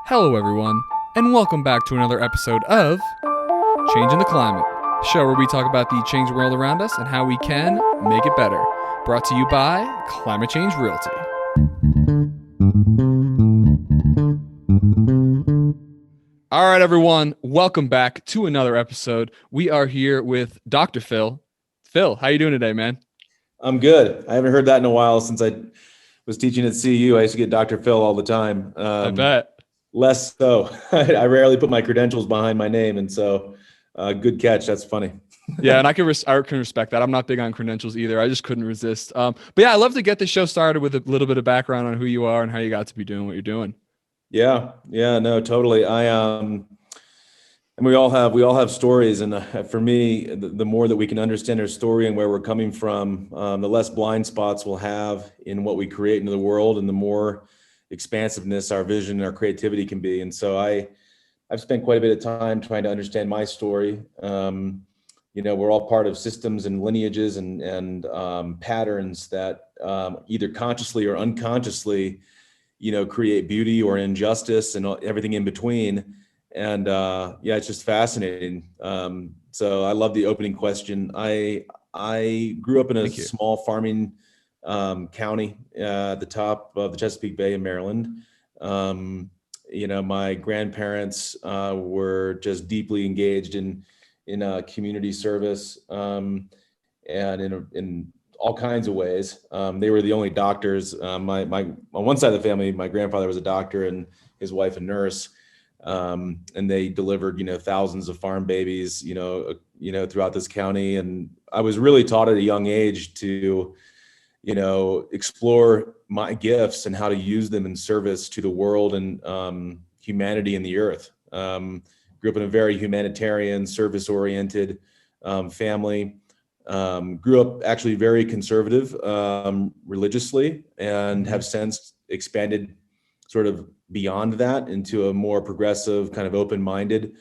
Hello, everyone, and welcome back to another episode of Changing the Climate, a show where we talk about the changing world around us and how we can make it better. Brought to you by Climate Change Realty. All right, everyone, welcome back to another episode. We are here with Dr. Phil. Phil, how you doing today, man? I'm good. I haven't heard that in a while since I was teaching at CU. I used to get Dr. Phil all the time. I bet. Less so. I rarely put my credentials behind my name, and so good catch. That's funny. Yeah, and I can respect that. I'm not big on credentials either. I just couldn't resist. But yeah, I love to get the show started with a little bit of background on who you are and how you got to be doing what you're doing. Yeah, no, totally. And we all have stories, and for me, the more that we can understand our story and where we're coming from, the less blind spots we'll have in what we create into the world, and the more expansiveness our vision and our creativity can be. And so I've spent quite a bit of time trying to understand my story. We're all part of systems and lineages and patterns that either consciously or unconsciously, create beauty or injustice and everything in between. And yeah, it's just fascinating. So I love the opening question. I grew up in a Thank you. small farming county at the top of the Chesapeake Bay in Maryland. My grandparents were just deeply engaged in community service, and in all kinds of ways. They were the only doctors. My on one side of the family, my grandfather was a doctor and his wife a nurse, and they delivered thousands of farm babies throughout this county. And I was really taught at a young age to explore my gifts and how to use them in service to the world and humanity and the earth. Grew up in a very humanitarian, service-oriented family. Grew up actually very conservative religiously, and have since expanded sort of beyond that into a more progressive, kind of open-minded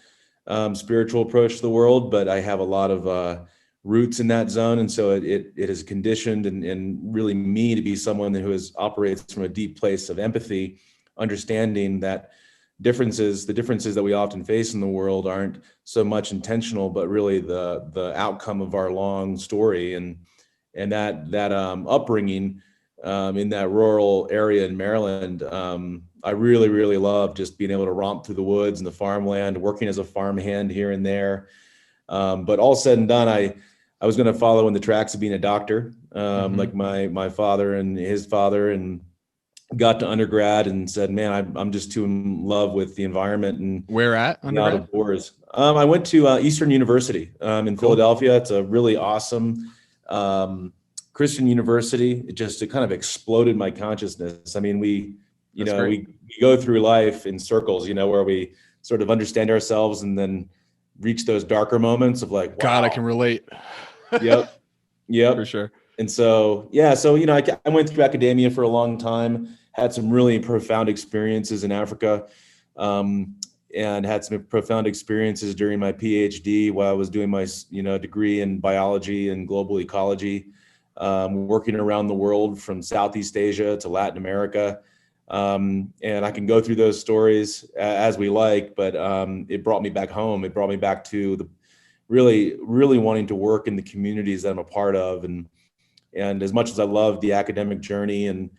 spiritual approach to the world. But I have a lot of roots in that zone, and so it has conditioned and really me to be someone who operates from a deep place of empathy, understanding that the differences that we often face in the world aren't so much intentional, but really the outcome of our long story. And that upbringing in that rural area in Maryland, I really, really love just being able to romp through the woods and the farmland, working as a farmhand here and there. But all said and done, I was going to follow in the tracks of being a doctor, like my father and his father, and got to undergrad and said, man, I'm just too in love with the environment and Where at out undergrad? of doors. I went to Eastern University in Philadelphia. It's a really awesome Christian university. It kind of exploded my consciousness. I mean, we go through life in circles, where we sort of understand ourselves and then reach those darker moments of like, wow. God, I can relate. Yep. For sure. And so, yeah, I went through academia for a long time, had some really profound experiences in Africa, and had some profound experiences during my PhD while I was doing my, degree in biology and global ecology, working around the world from Southeast Asia to Latin America. And I can go through those stories as we like, but it brought me back home. It brought me back to the really, really wanting to work in the communities that I'm a part of. And as much as I love the academic journey and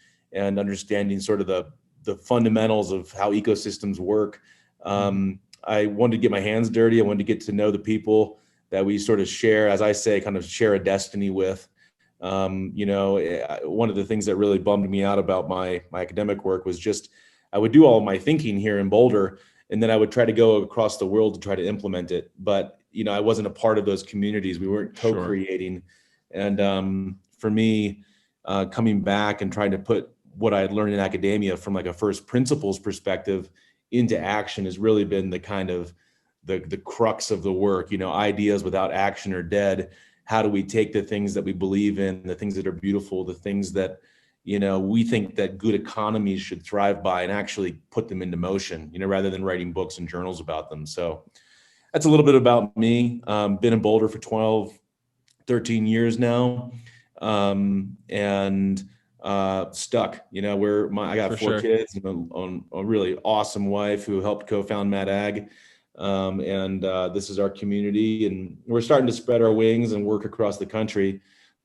understanding sort of the fundamentals of how ecosystems work, I wanted to get my hands dirty. I wanted to get to know the people that we sort of share, as I say, kind of share a destiny with. One of the things that really bummed me out about my academic work was just I would do all of my thinking here in Boulder, and then I would try to go across the world to try to implement it. But I wasn't a part of those communities. We weren't co-creating. And for me, coming back and trying to put what I had learned in academia from like a first principles perspective into action has really been the kind of the crux of the work. Ideas without action are dead. How do we take the things that we believe in, the things that are beautiful, the things that we think that good economies should thrive by, and actually put them into motion, rather than writing books and journals about them. So that's a little bit about me. Been in Boulder for 13 years now. And stuck. I got For four sure. kids and a really awesome wife who helped co-found Mad Ag. And this is our community, and we're starting to spread our wings and work across the country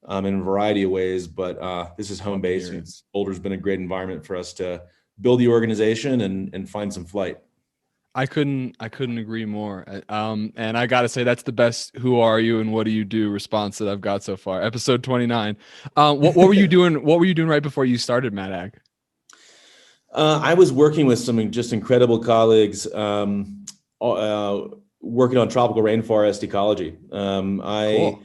in a variety of ways. But this is home Love to base, hear and it. Boulder's been a great environment for us to build the organization and find some flight. I couldn't agree more. And I gotta say that's the best "Who are you and what do you do?" response that I've got so far. Episode 29. What were you doing? What were you doing right before you started Mad Ag? I was working with some just incredible colleagues, working on tropical rainforest ecology. I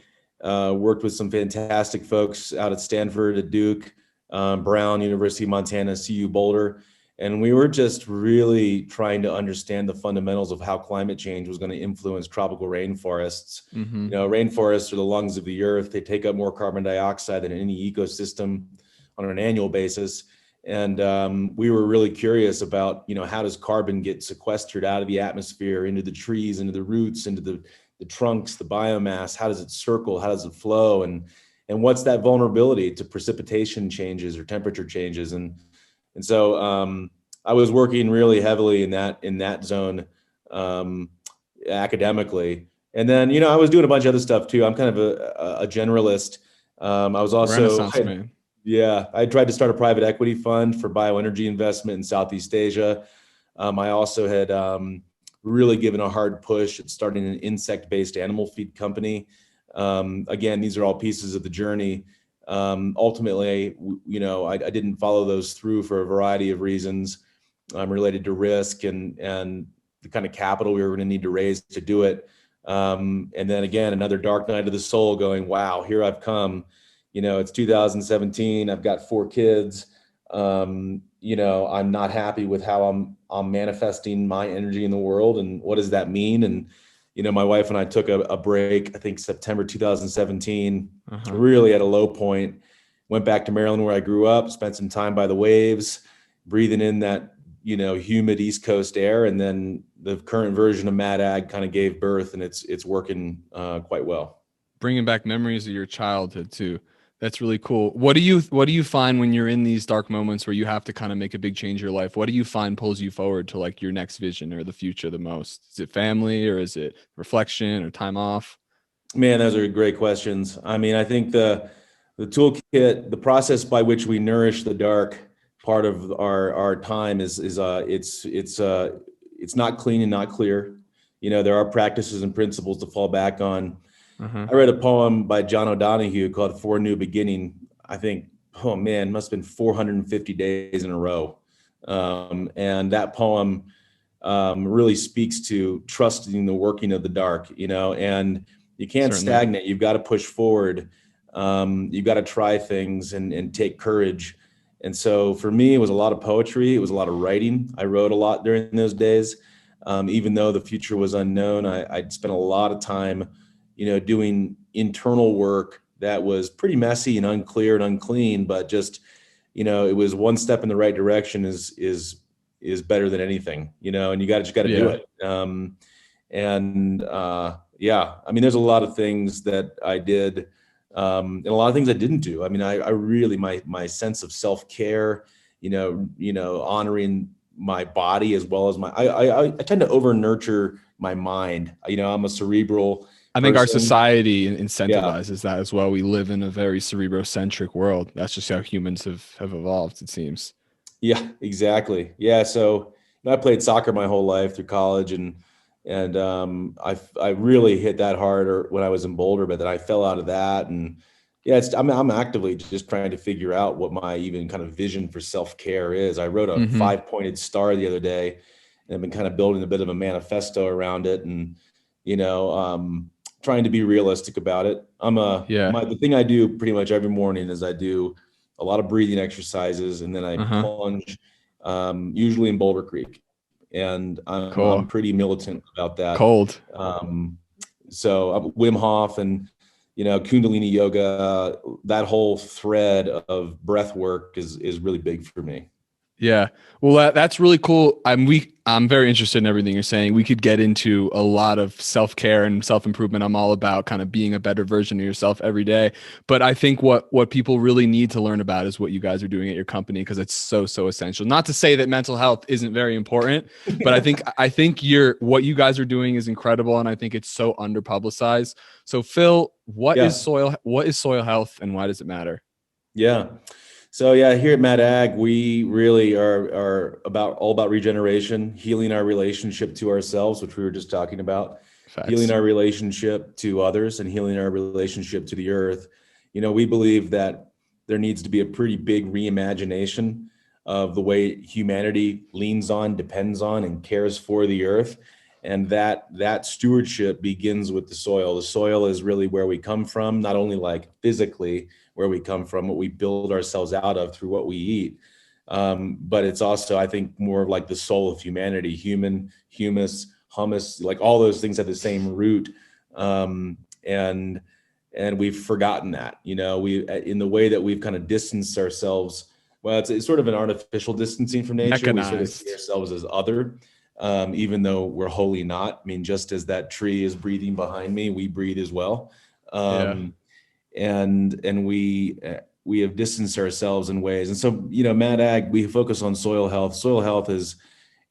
Cool. worked with some fantastic folks out at Stanford, at Duke, Brown, University of Montana, CU Boulder. And we were just really trying to understand the fundamentals of how climate change was going to influence tropical rainforests. Mm-hmm. Rainforests are the lungs of the earth. They take up more carbon dioxide than any ecosystem on an annual basis. And we were really curious about, how does carbon get sequestered out of the atmosphere into the trees, into the roots, into the trunks, the biomass? How does it circle? How does it flow? And what's that vulnerability to precipitation changes or temperature changes? And so I was working really heavily in that zone um, academically. And then, I was doing a bunch of other stuff too. I'm kind of a generalist. I was also, Renaissance man. yeah, I tried to start a private equity fund for bioenergy investment in Southeast Asia. I also had really given a hard push at starting an insect-based animal feed company. Again, these are all pieces of the journey. Ultimately, I didn't follow those through for a variety of reasons related to risk and the kind of capital we were going to need to raise to do it. And then again, another dark night of the soul going, wow, here I've come. It's 2017. I've got four kids. I'm not happy with how I'm manifesting my energy in the world, and what does that mean? And my wife and I took a break. I think September 2017, Uh-huh. really at a low point. Went back to Maryland where I grew up, spent some time by the waves, breathing in that humid East Coast air, and then the current version of Mad Ag kind of gave birth, and it's working quite well. Bringing back memories of your childhood too. That's really cool. What do you find when you're in these dark moments where you have to kind of make a big change in your life? What do you find pulls you forward to like your next vision or the future the most? Is it family or is it reflection or time off? Man, those are great questions. I mean, I think the toolkit, the process by which we nourish the dark part of our time it's not clean and not clear. There are practices and principles to fall back on. Uh-huh. I read a poem by John O'Donohue called For a New Beginning. I think, oh man, must have been 450 days in a row. And that poem really speaks to trusting the working of the dark, and you can't Certainly. stagnate. You've got to push forward. You've got to try things and take courage. And so for me, it was a lot of poetry. It was a lot of writing. I wrote a lot during those days. Even though the future was unknown, I'd spent a lot of time, doing internal work that was pretty messy and unclear and unclean, but just, it was one step in the right direction is better than anything, and you got to do Yeah. it. And yeah, I mean, there's a lot of things that I did, and a lot of things I didn't do. I mean, I really my sense of self care, honoring my body as well as I tend to over nurture my mind. I'm a cerebral I think our person. society Yeah. incentivizes that as well. We live in a very cerebrocentric world. That's just how humans have evolved, it seems. Yeah, exactly. Yeah, so I played soccer my whole life through college, and I really hit that hard when I was in Boulder, but then I fell out of that, and yeah, I'm actively just trying to figure out what my even kind of vision for self care is. I wrote a Mm-hmm. 5-pointed star the other day, and I've been kind of building a bit of a manifesto around it, and you know, um, trying to be realistic about it. Yeah. The thing I do pretty much every morning is I do a lot of breathing exercises, and then I Uh-huh. plunge, usually in Boulder Creek, and I'm Cool. pretty militant about that. Cold. Um, so Wim Hof and Kundalini yoga, that whole thread of breath work is really big for me. Yeah. Well, that's really cool. I'm very interested in everything you're saying. We could get into a lot of self-care and self-improvement. I'm all about kind of being a better version of yourself every day. But I think what people really need to learn about is what you guys are doing at your company, because it's so essential. Not to say that mental health isn't very important, but I think what you guys are doing is incredible, and I think it's so underpublicized. So Phil, Yeah. what is soil health and why does it matter? Yeah. So yeah, here at Mad Ag, we really are about all about regeneration, healing our relationship to ourselves, which we were just talking about, healing Facts. our relationship to others, and healing our relationship to the earth. We believe that there needs to be a pretty big reimagination of the way humanity leans on, depends on, and cares for the earth. And that stewardship begins with the soil. The soil is really where we come from, not only like physically, where we come from, what we build ourselves out of through what we eat. But it's also, I think, more of like the soul of humanity, human, humus, hummus, like all those things have the same root. And we've forgotten that, we in the way that we've kind of distanced ourselves. Well, it's sort of an artificial distancing from nature. We sort of see Mechanized. ourselves as other, even though we're wholly not. I mean, just as that tree is breathing behind me, we breathe as well. Yeah. And we have distanced ourselves in ways. And so, Mad Ag, we focus on soil health. Soil health is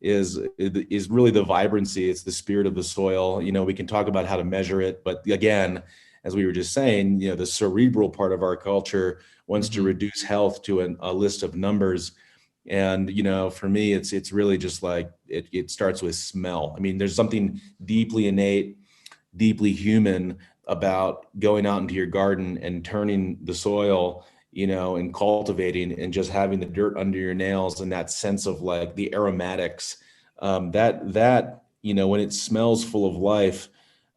really the vibrancy. It's the spirit of the soil. We can talk about how to measure it, but again, as we were just saying, the cerebral part of our culture wants to Hmm. reduce health to a list of numbers. And for me, it's really just like it starts with smell. I mean, there's something deeply innate, deeply human about going out into your garden and turning the soil, and cultivating and just having the dirt under your nails, and that sense of like the aromatics, that when it smells full of life,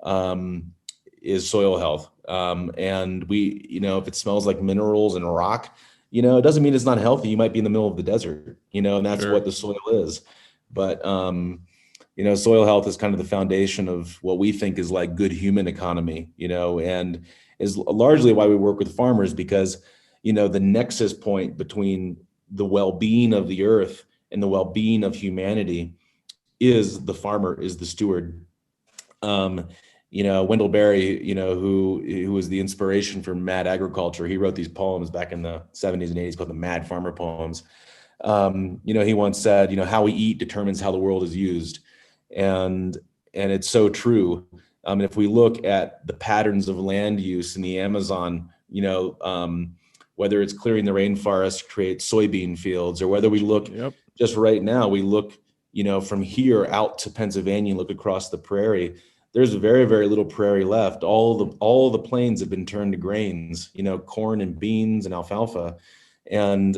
um, is soil health. And if it smells like minerals and rock, it doesn't mean it's not healthy. You might be in the middle of the desert, and that's Sure. what the soil is. But soil health is kind of the foundation of what we think is like good human economy, and is largely why we work with farmers, because, the nexus point between the well-being of the earth and the well-being of humanity is the farmer, is the steward. Um, Wendell Berry, who was the inspiration for Mad Agriculture, he wrote these poems back in the 70s and 80s called the Mad Farmer Poems. He once said, how we eat determines how the world is used. And it's so true. If we look at the patterns of land use in the Amazon, whether it's clearing the rainforest to create soybean fields, or whether we look Yep. just right now, we look, from here out to Pennsylvania, look across the prairie. There's very, very little prairie left. All the plains have been turned to grains, corn and beans and alfalfa. And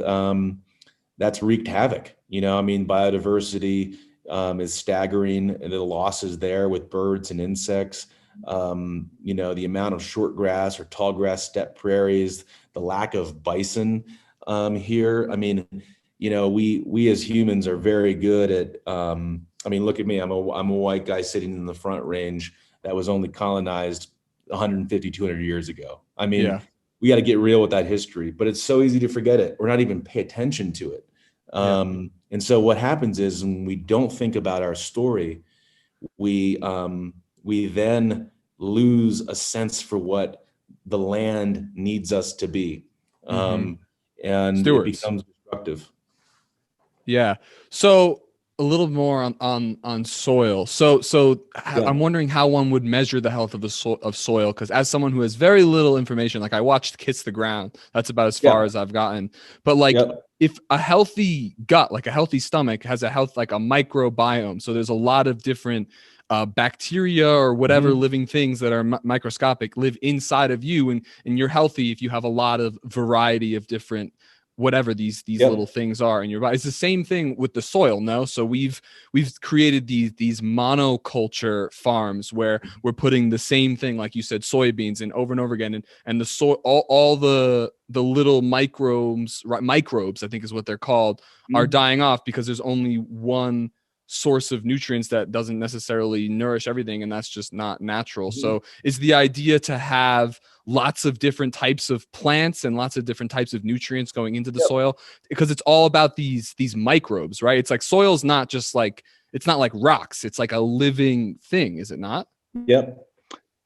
that's wreaked havoc. I mean, biodiversity is staggering, and the losses there with birds and insects. The amount of short grass or tall grass steppe prairies, the lack of bison here. I mean, we as humans are very good at. I mean, look at me. I'm a white guy sitting in the Front Range that was only colonized 150, 200 years ago. I mean, Yeah. we got to get real with that history, but it's so easy to forget it or not even pay attention to it. Yeah. And so what happens is, when we don't think about our story, we then lose a sense for what the land needs us to be, Hmm. um, and it Stewards. becomes destructive. Yeah. So a little more on soil. I'm Yeah, wondering how one would measure the health of soil, because as someone who has very little information, like I watched Kiss the Ground, that's about as far yeah, as I've gotten. But like, yep, if a healthy gut, like a healthy stomach, has like a microbiome, so there's a lot of different bacteria or whatever hmm, living things that are microscopic live inside of you, and you're healthy if you have a lot of variety of different whatever these little yep, things are in your body. It's the same thing with the soil, no? So we've created these monoculture farms where we're putting the same thing, like you said, soybeans, and over and over again, and the soil, all the little microbes, right, microbes, I think is what they're called, are hmm, dying off because there's only one source of nutrients that doesn't necessarily nourish everything, and that's just not natural. So is the idea to have lots of different types of plants and lots of different types of nutrients going into the Yep. soil, because it's all about these microbes, right? It's like soil's not just like, it's not like rocks, it's like a living thing, is it not? Yep.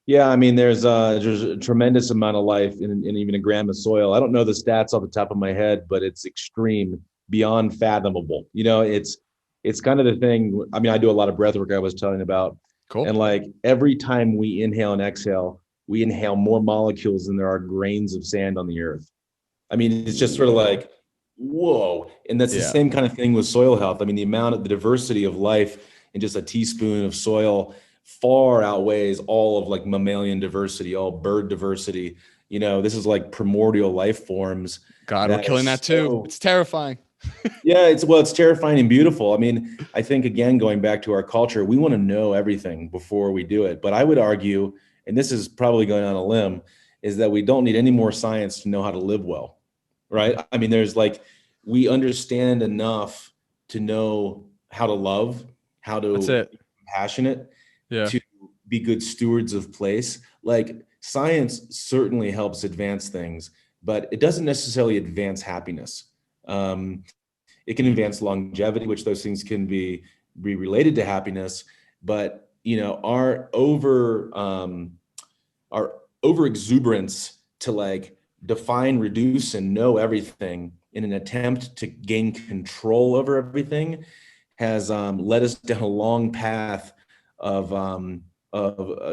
Yeah, I mean, there's a tremendous amount of life in even a gram of soil. I don't know the stats off the top of my head, but it's extreme, beyond fathomable. It's kind of the thing. I mean, I do a lot of breath work I was telling about, Cool. and like every time we inhale and exhale, we inhale more molecules than there are grains of sand on the earth. I mean, it's just sort of like, whoa. And that's the Yeah. same kind of thing with soil health. I mean, the diversity of life in just a teaspoon of soil far outweighs all of like mammalian diversity, all bird diversity. This is like primordial life forms God, we're that are killing that too. so, It's terrifying. yeah, it's terrifying and beautiful. I mean, I think again, going back to our culture, we want to know everything before we do it. But I would argue, and this is probably going on a limb, is that we don't need any more science to know how to live well, right? I mean, there's like, we understand enough to know how to love, how That's to it. be compassionate, Yeah. to be good stewards of place. Like science certainly helps advance things, but it doesn't necessarily advance happiness. Um, it can advance longevity, which those things can be related to happiness. But our over exuberance to like define, reduce, and know everything in an attempt to gain control over everything has led us down a long path of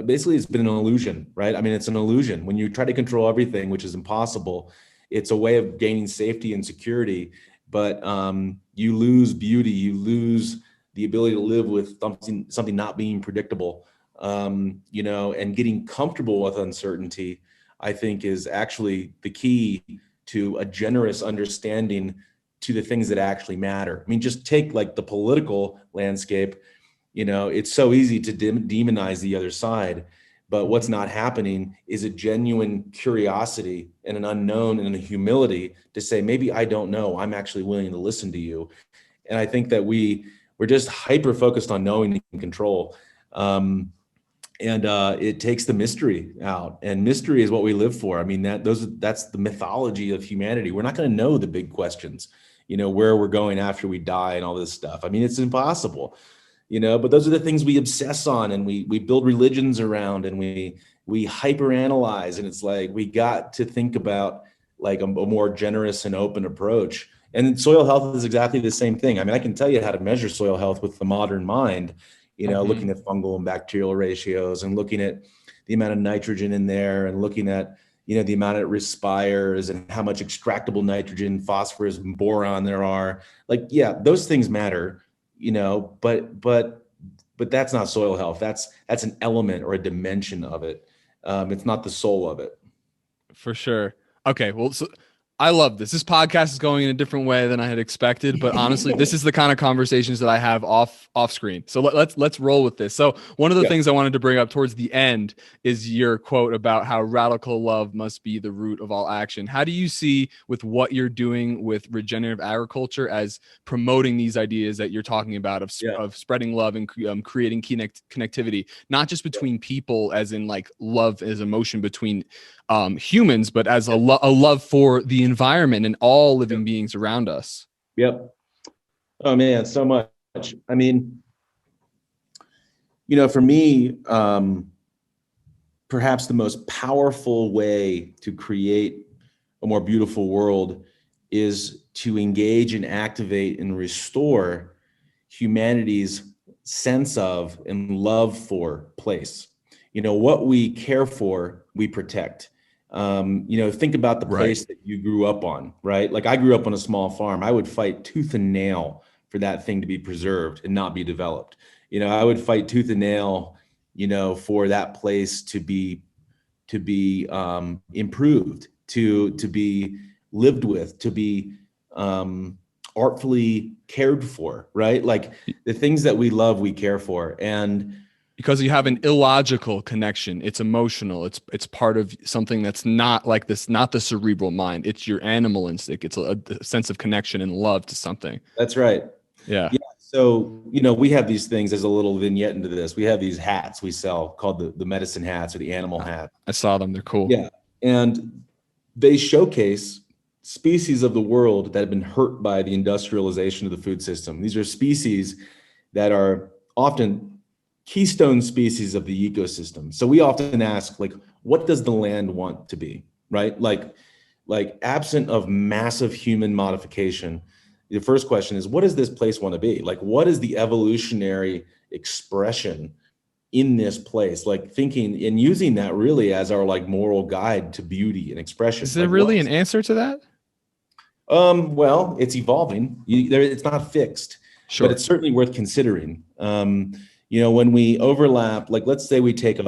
basically it's been an illusion, right? I mean, it's an illusion. When you try to control everything, which is impossible, it's a way of gaining safety and security, but you lose beauty, you lose the ability to live with something not being predictable, and getting comfortable with uncertainty, I think is actually the key to a generous understanding to the things that actually matter. I mean, just take like the political landscape. It's so easy to demonize the other side, but what's not happening is a genuine curiosity and an unknown and a humility to say, maybe I don't know. I'm actually willing to listen to you. And I think that we're just hyper focused on knowing and control. And it takes the mystery out, and mystery is what we live for. I mean, that's the mythology of humanity. We're not going to know the big questions, where we're going after we die and all this stuff. I mean, it's impossible, but those are the things we obsess on, and we build religions around, and we hyper analyze. And it's like we got to think about like a more generous and open approach. And soil health is exactly the same thing. I mean, I can tell you how to measure soil health with the modern mind, looking at fungal and bacterial ratios, and looking at the amount of nitrogen in there, and looking at, the amount it respires, and how much extractable nitrogen, phosphorus, and boron there are. Like, yeah, those things matter, but that's not soil health. That's an element or a dimension of it. It's not the soul of it. For sure. Okay, well, so I love this. This podcast is going in a different way than I had expected, but honestly, this is the kind of conversations that I have off screen. So let's roll with this. So one of the Yeah. things I wanted to bring up towards the end is your quote about how radical love must be the root of all action. How do you see with what you're doing with regenerative agriculture as promoting these ideas that you're talking about of Yeah. of spreading love and creating connectivity, not just between people, as in like love as emotion between humans, but as a love for the environment and all living beings around us? Yep. Oh man, so much. I mean, for me, perhaps the most powerful way to create a more beautiful world is to engage and activate and restore humanity's sense of and love for place. What we care for, we protect. Think about the Right. place that you grew up on, right? Like I grew up on a small farm. I would fight tooth and nail for that thing to be preserved and not be developed. I would fight tooth and nail, for that place to be improved, to be lived with, to be artfully cared for, right? Like the things that we love, we care for. And Because you have an illogical connection. It's emotional. It's part of something that's not like this, not the cerebral mind. It's your animal instinct. It's a sense of connection and love to something. that's right. Yeah. Yeah. So, we have these things as a little vignette into this. We have these hats we sell called the medicine hats or the animal I, hat. I saw them. They're cool. Yeah. And they showcase species of the world that have been hurt by the industrialization of the food system. These are species that are often keystone species of the ecosystem. So we often ask, like, what does the land want to be, right? Like absent of massive human modification, the first question is, what does this place want to be? Like, what is the evolutionary expression in this place? Like thinking and using that really as our like moral guide to beauty and expression. Is there Like what really is an answer to that? well, it's evolving. It's not fixed, but Sure. it's certainly worth considering. When we overlap, like let's say we take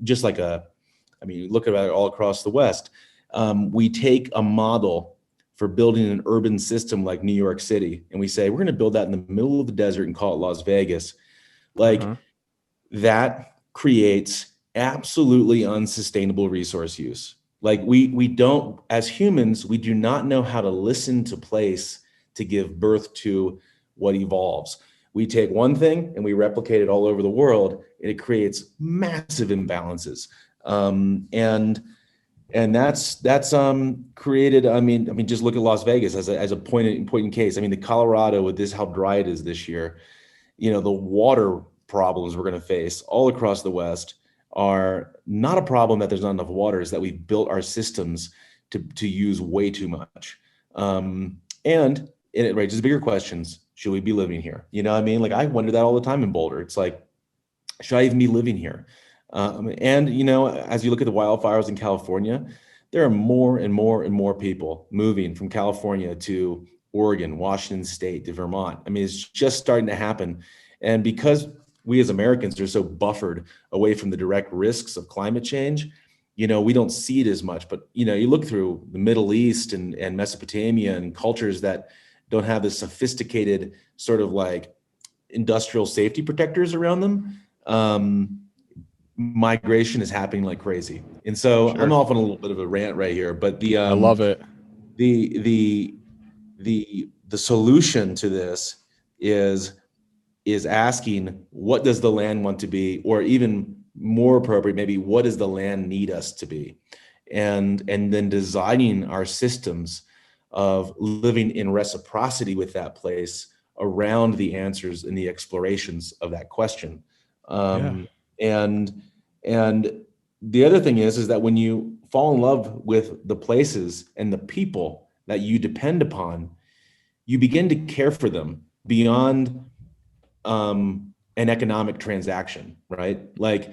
just like I mean, look at it all across the West. We take a model for building an urban system like New York City, and we say we're going to build that in the middle of the desert and call it Las Vegas. Like Uh-huh. that creates absolutely unsustainable resource use. Like we don't, as humans, we do not know how to listen to place to give birth to what evolves. We take one thing and we replicate it all over the world, and it creates massive imbalances. And that's created. I mean, just look at Las Vegas as a point in case. I mean, the Colorado with this how dry it is this year, the water problems we're going to face all across the West are not a problem that there's not enough water, is that we've built our systems to use way too much. And it raises bigger questions. Should we be living here? You know what I mean? Like I wonder that all the time in Boulder. It's like, should I even be living here? And as you look at the wildfires in California, there are more and more and more people moving from California to Oregon, Washington State, to Vermont. I mean, it's just starting to happen. And because we as Americans are so buffered away from the direct risks of climate change, we don't see it as much. But you look through the Middle East and Mesopotamia and cultures that don't have this sophisticated sort of like industrial safety protectors around them. Migration is happening like crazy. And so I'm Sure. off on a little bit of a rant right here, but I love it. the the solution to this is asking, what does the land want to be, or even more appropriate, maybe what does the land need us to be, and then designing our systems of living in reciprocity with that place around the answers and the explorations of that question. Yeah. And and the other thing is that when you fall in love with the places and the people that you depend upon, you begin to care for them beyond an economic transaction, right? Like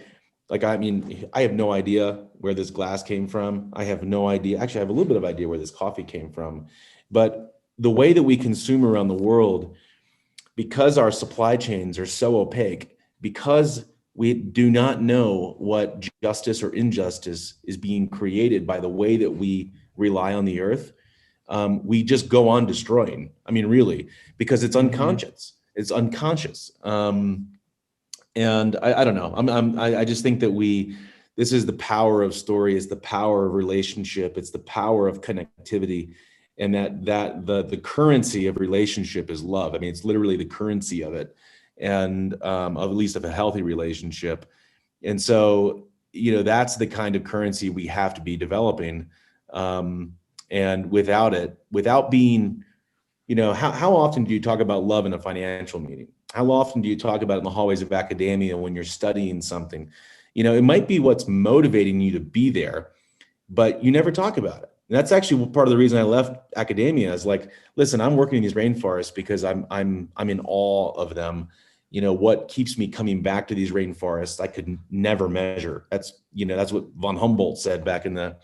I mean, I have no idea where this glass came from. I have no idea. Actually, I have a little bit of idea where this coffee came from, but the way that we consume around the world, because our supply chains are so opaque, because we do not know what justice or injustice is being created by the way that we rely on the earth, we just go on destroying. I mean, really, because it's Hmm. unconscious. It's unconscious. And I don't know. I just think that this is the power of story. It's the power of relationship. It's the power of connectivity, and that the currency of relationship is love. I mean, it's literally the currency of it, and of at least of a healthy relationship. And so, that's the kind of currency we have to be developing. Um, and without it, without being, how often do you talk about love in a financial meeting? How often do you talk about it in the hallways of academia when you're studying something? It might be what's motivating you to be there, but you never talk about it. And that's actually part of the reason I left academia is like, listen, I'm working in these rainforests because I'm in awe of them. What keeps me coming back to these rainforests, I could never measure. That's what von Humboldt said back in the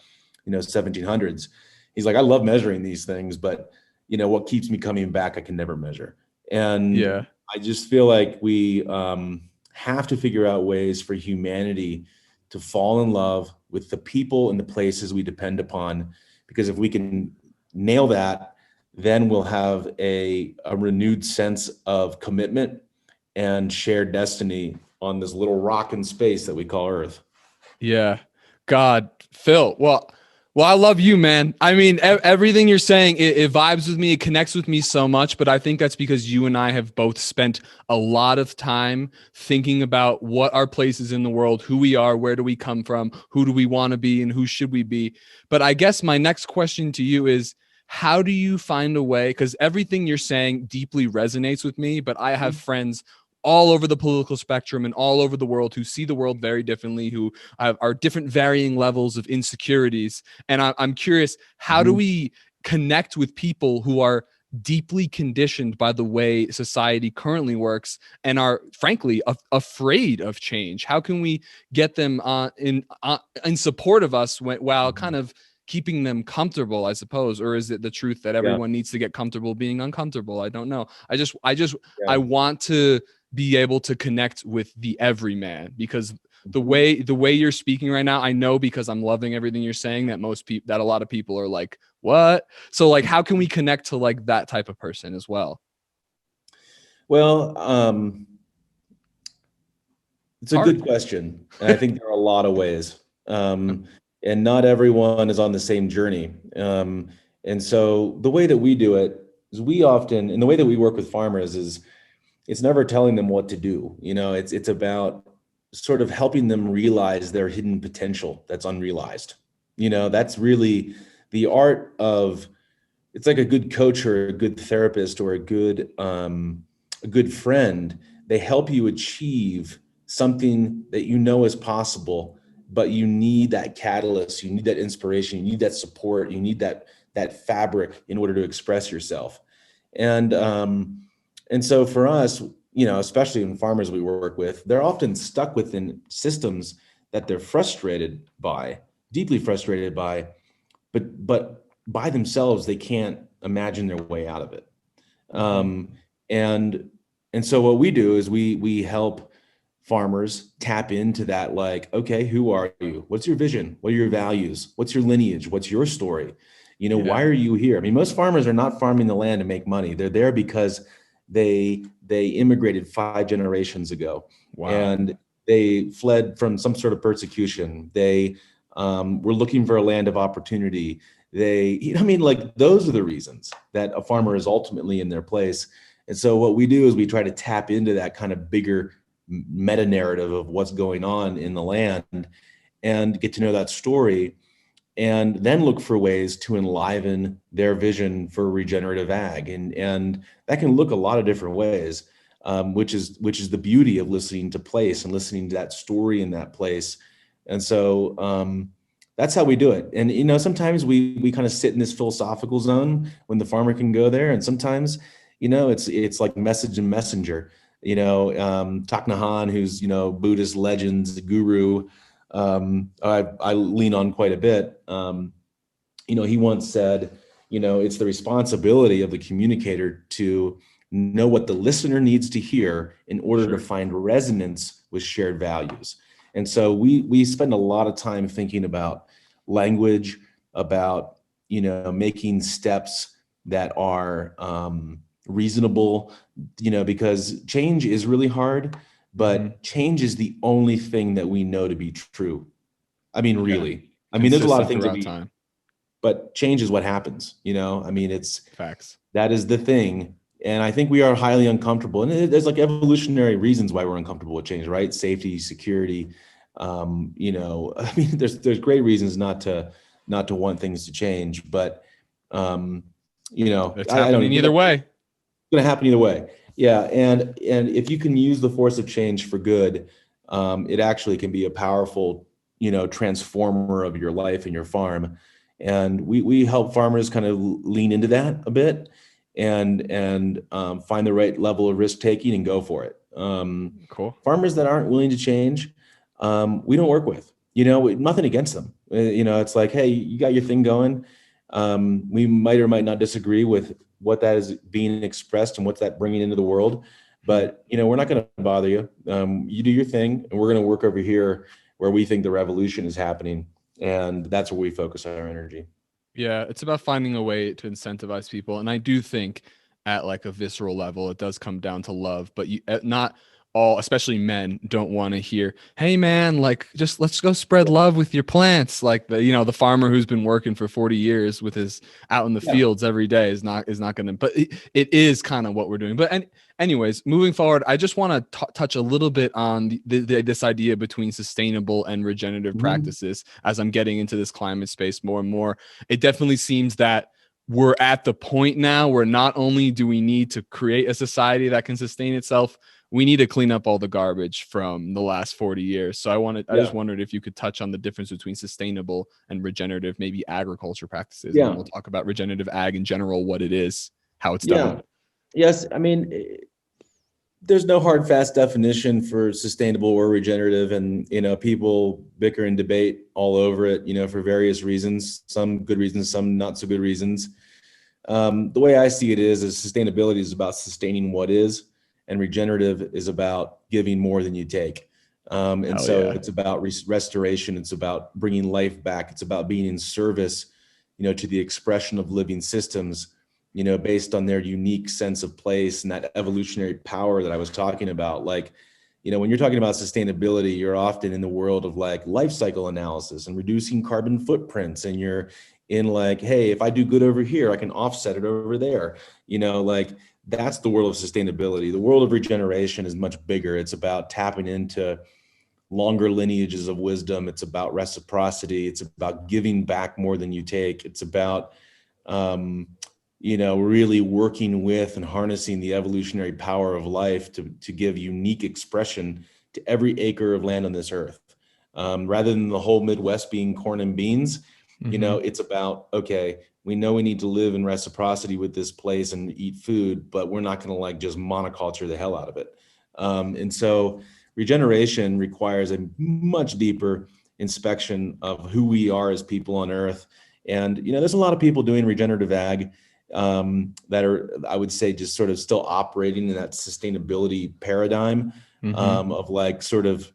1700s. He's like, I love measuring these things, but what keeps me coming back, I can never measure. And Yeah. I just feel like we have to figure out ways for humanity to fall in love with the people and the places we depend upon. Because if we can nail that, then we'll have a renewed sense of commitment and shared destiny on this little rock in space that we call Earth. Yeah. God, Phil. Well, Well, I love you, man. I mean, everything you're saying, it vibes with me. It connects with me so much. But I think that's because you and I have both spent a lot of time thinking about what our place is in the world, who we are, where do we come from, who do we want to be, and who should we be. But I guess my next question to you is, how do you find a way? Because everything you're saying deeply resonates with me, but I have friends all over the political spectrum and all over the world who see the world very differently, who are different varying levels of insecurities. And I'm curious, how do Mhm. we connect with people who are deeply conditioned by the way society currently works and are frankly afraid of change? How can we get them in support of us while kind of keeping them comfortable, I suppose? Or is it the truth that Yeah, everyone needs to get comfortable being uncomfortable? I don't know. I yeah. want to be able to connect with the everyman, because Mhm. the way you're speaking right now, I know, because I'm loving everything you're saying, that most people, that a lot of people are like, what? So like, how can we connect to like that type of person as well? Well, it's It's a hard. good question. And I think there are a lot of ways. And not everyone is on the same journey. And so the way that we do it is we often, and the way that we work with farmers is it's never telling them what to do. It's about sort of helping them realize their hidden potential that's unrealized. That's really the art of, it's like a good coach or a good therapist or a good friend. They help you achieve something that you know is possible, but you need that catalyst, you need that inspiration, you need that support, you need that fabric in order to express yourself. And um, and so for us, especially in farmers we work with, they're often stuck within systems that they're frustrated by, deeply frustrated by, but by themselves they can't imagine their way out of it. Mm-hmm. Um, and and so what we do is we help farmers tap into that, like, okay, who are you, what's your vision, what are your values, what's your lineage, what's your story, Yeah. why are you here? I mean, most farmers are not farming the land to make money. They're there because they immigrated 5 generations ago, Wow. and they fled from some sort of persecution. They were looking for a land of opportunity. I mean, like, those are the reasons that a farmer Mm-hmm. is ultimately in their place. And so what we do is we try to tap into that kind of bigger meta narrative of what's going on in the land and get to know that story, and then look for ways to enliven their vision for regenerative ag. And that can look a lot of different ways, which is the beauty of listening to place and listening to that story in that place. And so that's how we do it. And sometimes we kind of sit in this philosophical zone when the farmer can go there, and sometimes it's like message and messenger. Thich Nhat Hanh, who's Buddhist legends guru, I lean on quite a bit. He once said, it's the responsibility of the communicator to know what the listener needs to hear in order to Sure. find resonance with shared values. And so we spend a lot of time thinking about language, about making steps that are reasonable, because change is really hard, Mm-hmm. but change is the only thing that we know to be true. I mean, Yeah. really. I mean, there's a lot of Consistent things that throughout we, time. but change is what happens. I mean, Facts. that is the thing. And I think we are highly uncomfortable. And there's like evolutionary reasons why we're uncomfortable with change, right? Safety, security. I mean, there's great reasons not to want things to change, but It's I don't happening even, either way. going to happen either way. Yeah, and if you can use the force of change for good, it actually can be a powerful, transformer of your life and your farm. And we help farmers kind of lean into that a bit, and find the right level of risk taking and go for it. Cool. Farmers that aren't willing to change, we don't work with. Nothing against them. It's like, hey, you got your thing going. We might or might not disagree with what that is being expressed and what's that bringing into the world. Hmm. But we're not going to bother you. You do your thing, and we're going to work over here where we think the revolution is happening, and that's where we focus our energy. Yeah, it's about finding a way to incentivize people, and I do think at like a visceral level, it does come down to love, but not all, especially men, don't want to hear, "Hey man, like just let's go spread love with your plants." Like the farmer who's been working for 40 years with his out in the Yeah. fields every day is not going to. But it is kind of what we're doing. But anyways, moving forward, I just want to touch a little bit on this idea between sustainable and regenerative Mhm. practices as I'm getting into this climate space more and more. It definitely seems that we're at the point now where not only do we need to create a society that can sustain itself, we need to clean up all the garbage from the last 40 years. So I just Yeah. wondered if you could touch on the difference between sustainable and regenerative, maybe agriculture practices, and then Yeah. we'll talk about regenerative ag in general, what it is, how it's done. Yeah. Yes. I mean, there's no hard fast definition for sustainable or regenerative, and people bicker and debate all over it, for various reasons, some good reasons, some not so good reasons. The way I see it is sustainability is about sustaining what is, and regenerative is about giving more than you take. And Hell so yeah. it's about restoration. It's about bringing life back. It's about being in service, to the expression of living systems, based on their unique sense of place and that evolutionary power that I was talking about. Like, when you're talking about sustainability, you're often in the world of like life cycle analysis and reducing carbon footprints. And you're in like, hey, if I do good over here, I can offset it over there. Like that's the world of sustainability. The world of regeneration is much bigger. It's about tapping into longer lineages of wisdom. It's about reciprocity. It's about giving back more than you take. It's about, um, really working with and harnessing the evolutionary power of life to give unique expression to every acre of land on this earth. Rather than the whole Midwest being corn and beans, Mm-hmm. it's about, okay, we know we need to live in reciprocity with this place and eat food, but we're not going to like just monoculture the hell out of it. And so regeneration requires a much deeper inspection of who we are as people on earth. And, there's a lot of people doing regenerative ag that are, I would say, just sort of still operating in that sustainability paradigm Mm-hmm. of like sort of,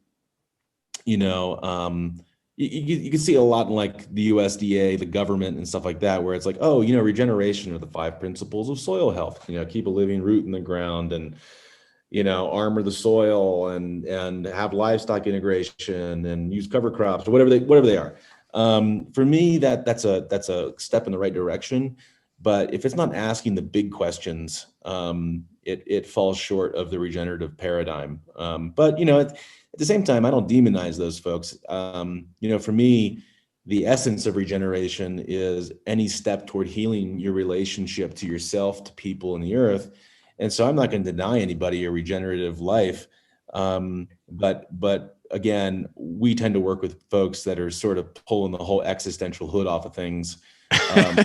you know, um, you can see a lot in like the USDA, the government and stuff like that, where it's like, oh, regeneration are the 5 principles of soil health, keep a living root in the ground and, armor the soil and have livestock integration and use cover crops or whatever they are. For me, that's a step in the right direction. But if it's not asking the big questions, it falls short of the regenerative paradigm. But at the same time, I don't demonize those folks. For me, the essence of regeneration is any step toward healing your relationship to yourself, to people, and the earth. And so I'm not going to deny anybody a regenerative life. But again, we tend to work with folks that are sort of pulling the whole existential hood off of things. Um,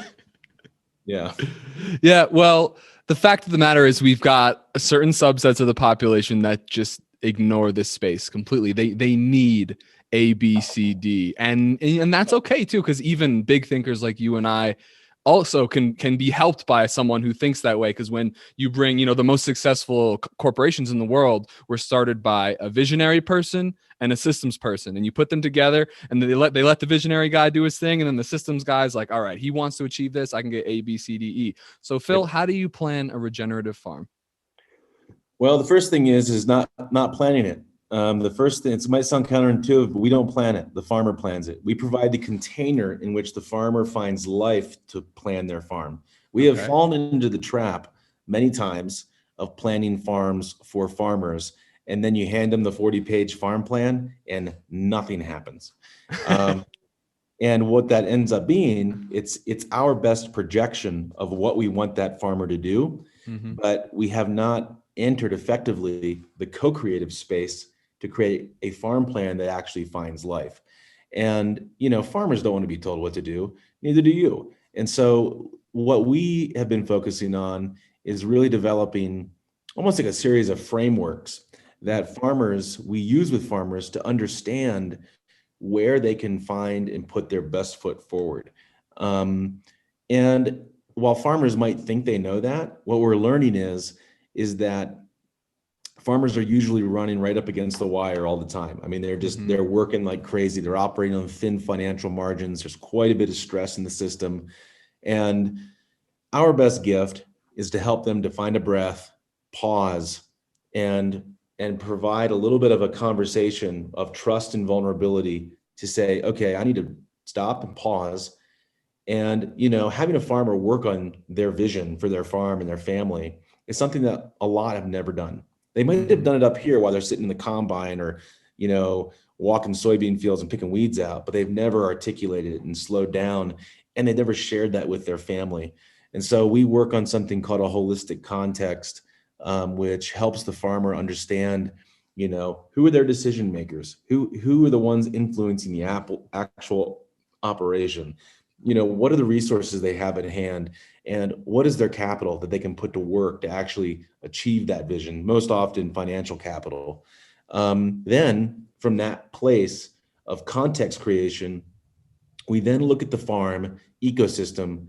yeah. Yeah, well, the fact of the matter is we've got certain subsets of the population that just ignore this space completely. They need A, B, C, D. And that's okay too, because even big thinkers like you and I also can be helped by someone who thinks that way. Because when you bring, the most successful corporations in the world were started by a visionary person and a systems person, and you put them together, and they let the visionary guy do his thing, and then the systems guy's like, all right, he wants to achieve this, I can get A, B, C, D, E. So Phil, Yep. how do you plan a regenerative farm? Well, the first thing is not planning it. The first thing, it might sound counterintuitive, but we don't plan it. The farmer plans it. We provide the container in which the farmer finds life to plan their farm. We have Okay. fallen into the trap many times of planning farms for farmers, and then you hand them the 40-page farm plan, and nothing happens. Um, and what that ends up being, it's our best projection of what we want that farmer to do, Mm-hmm. but we have not entered effectively the co-creative space to create a farm plan that actually finds life. And farmers don't want to be told what to do, neither do you. And so what we have been focusing on is really developing almost like a series of frameworks that farmers we use with farmers to understand where they can find and put their best foot forward. Um, and while farmers might think they know that, what we're learning is that farmers are usually running right up against the wire all the time. I mean, Mm-hmm. they're working like crazy. They're operating on thin financial margins. There's quite a bit of stress in the system. And our best gift is to help them to find a breath, pause, and and provide a little bit of a conversation of trust and vulnerability to say, okay, I need to stop and pause. And, having a farmer work on their vision for their farm and their family is something that a lot have never done. They might have Mm-hmm. done it up here while they're sitting in the combine or, walking soybean fields and picking weeds out, but they've never articulated it and slowed down, and they never shared that with their family. And so we work on something called a holistic context, which helps the farmer understand, who are their decision makers, who are the ones influencing the actual operation, what are the resources they have at hand, and what is their capital that they can put to work to actually achieve that vision, most often financial capital. Then from that place of context creation, we then look at the farm ecosystem,